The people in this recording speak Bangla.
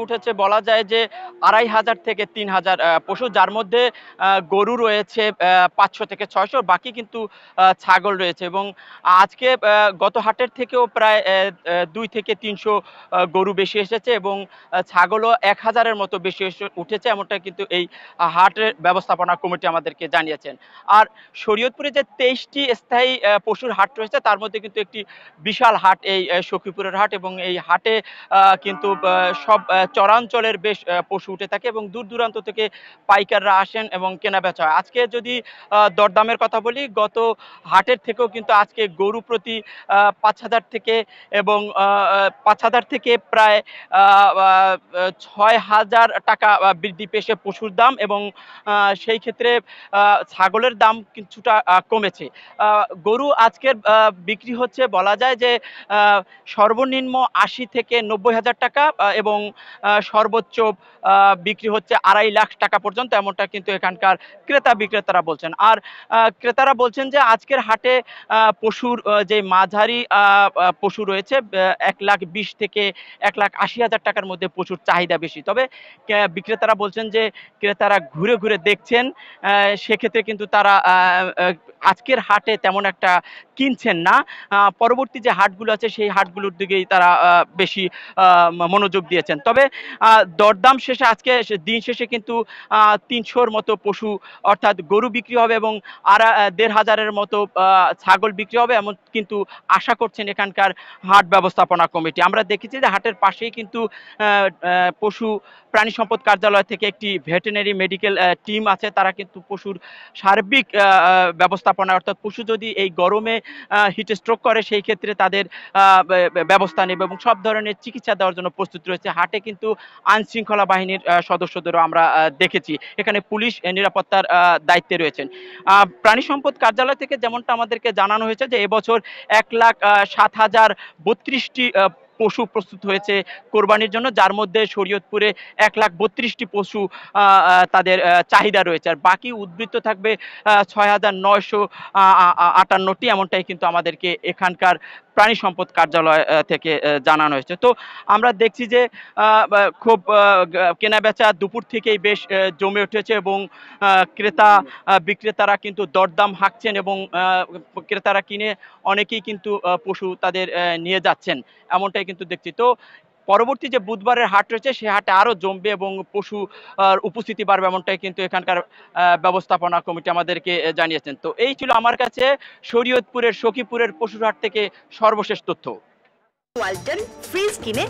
উঠেছে বলা যায় যে ২,৫০০ থেকে ৩,০০০ পশু, যার মধ্যে গরু রয়েছে ৫০০ থেকে ৬০০, বাকি কিন্তু ছাগল রয়েছে। এবং আজকে গত হাটের থেকেও প্রায় ২ থেকে ৩০০ গরু বেশি এসেছে এবং ছাগলও ১,০০০-এর মতো বেশি উঠেছে, এমনটা কিন্তু এই হাটের ব্যবস্থাপনা কমিটি আমাদেরকে জানিয়েছেন। আর শরীয়তপুরে যে ২৩টি স্থায়ী পশুর হাট রয়েছে তার মধ্যে কিন্তু একটি বিশাল হাট এই সখীপুরের হাট, এবং এই হাটে কিন্তু সব চরাঞ্চলের বেশ পশু উঠে থাকে এবং দূর দূরান্ত থেকে পাইকাররা আসেন এবং কেনা বেচা হয়। আজকে যদি দরদামের কথা বলি, গত হাটের থেকেও কিন্তু আজকে গরু প্রতি ৫,০০০ থেকে এবং ৫,০০০ থেকে প্রায় ৬,০০০ টাকা বৃদ্ধি পেয়েছে পশুর দাম, এবং সেই ক্ষেত্রে ছাগলের দাম কিছুটা কমেছে। গরু আজকের বিক্রি হচ্ছে বলা যায় যে সর্বনিম্ন ৮০ থেকে ৯০,০০০ টাকা এবং সর্বোচ্চ বিক্রি হচ্ছে ২,৫০,০০০ টাকা পর্যন্ত, এমনটা কিন্তু এখানকার ক্রেতা বিক্রেতারা বলছেন। আর ক্রেতারা বলছেন যে আজকের হাটে পশুর যে মাঝারি পশু রয়েছে ১,২০,০০০ থেকে ১,৮০,০০০ টাকার মধ্যে পশুর চাহিদা বেশি। তবে বিক্রেতারা বলছেন যে ক্রেতারা ঘুরে ঘুরে দেখছেন, সেক্ষেত্রে কিন্তু তারা আজকের হাটে তেমন একটা কিনছেন না। পরবর্তী যে হাটগুলো আছে সেই হাটগুলোর দিকেই তারা বেশি মনোযোগ দিয়েছেন। তবে দরদাম শেষে আজকে দিন শেষে কিন্তু ৩০০-র মতো পশু অর্থাৎ গরু বিক্রি হবে এবং ১,৫০০-এর মতো ছাগল বিক্রি হবে, এমন কিন্তু আশা করছেন এখানকার হাট ব্যবস্থাপনা কমিটি। আমরা দেখেছি যে হাটের পাশেই কিন্তু পশু প্রাণী সম্পদ কার্যালয় থেকে একটি ভেটেরিনারি মেডিকেল টিম আছে, তারা কিন্তু পশুর সার্বিক ব্যবস্থাপনা, অর্থাৎ পশু যদি এই গরমে হিট স্ট্রোক করে সেই ক্ষেত্রে তাদের ব্যবস্থা নেবে এবং সব ধরনের চিকিৎসা দেওয়ার জন্য প্রস্তুত রয়েছে। হাটে কিন্তু আইন শৃঙ্খলা বাহিনীর সদস্যদেরও আমরা দেখেছি, এখানে পুলিশ নিরাপত্তার দায়িত্বে রয়েছেন। প্রাণী সম্পদ কার্যালয় থেকে যেমনটা আমাদেরকে জানানো হয়েছে যে এবছর ১,০৭,০৩২টি পশু প্রস্তুত হয়েছে কোরবানির জন্য, যার মধ্যে শরীয়তপুরে ১,৩২টি পশু তাদের চাহিদা রয়েছে, আর বাকি উদ্বৃত্ত থাকবে ৬,৯৫৮টি, এমনটাই কিন্তু আমাদেরকে এখানকার প্রাণী সম্পদ কার্যালয় থেকে জানানো হয়েছে। তো আমরা দেখছি যে খুব কেনা বেচা দুপুর থেকেই বেশ জমে উঠেছে এবং ক্রেতা বিক্রেতারা কিন্তু দরদাম হাঁকছেন এবং ক্রেতারা কিনে অনেকেই কিন্তু পশু তাদের নিয়ে যাচ্ছেন, এমনটাই কিন্তু দেখছি। তো পরবর্তী যে বুধবারের হাট রয়েছে সেই হাটে আরো জমবে এবং পশু উপস্থিতি বাড়বে, এমনটাই কিন্তু এখানকার ব্যবস্থাপনা কমিটি আমাদেরকে জানিয়েছেন। তো এই ছিল আমার কাছে শরীয়তপুরের সখীপুরের পশুর হাট থেকে সর্বশেষ তথ্য। ওয়ালটন ফ্রিজ কিনে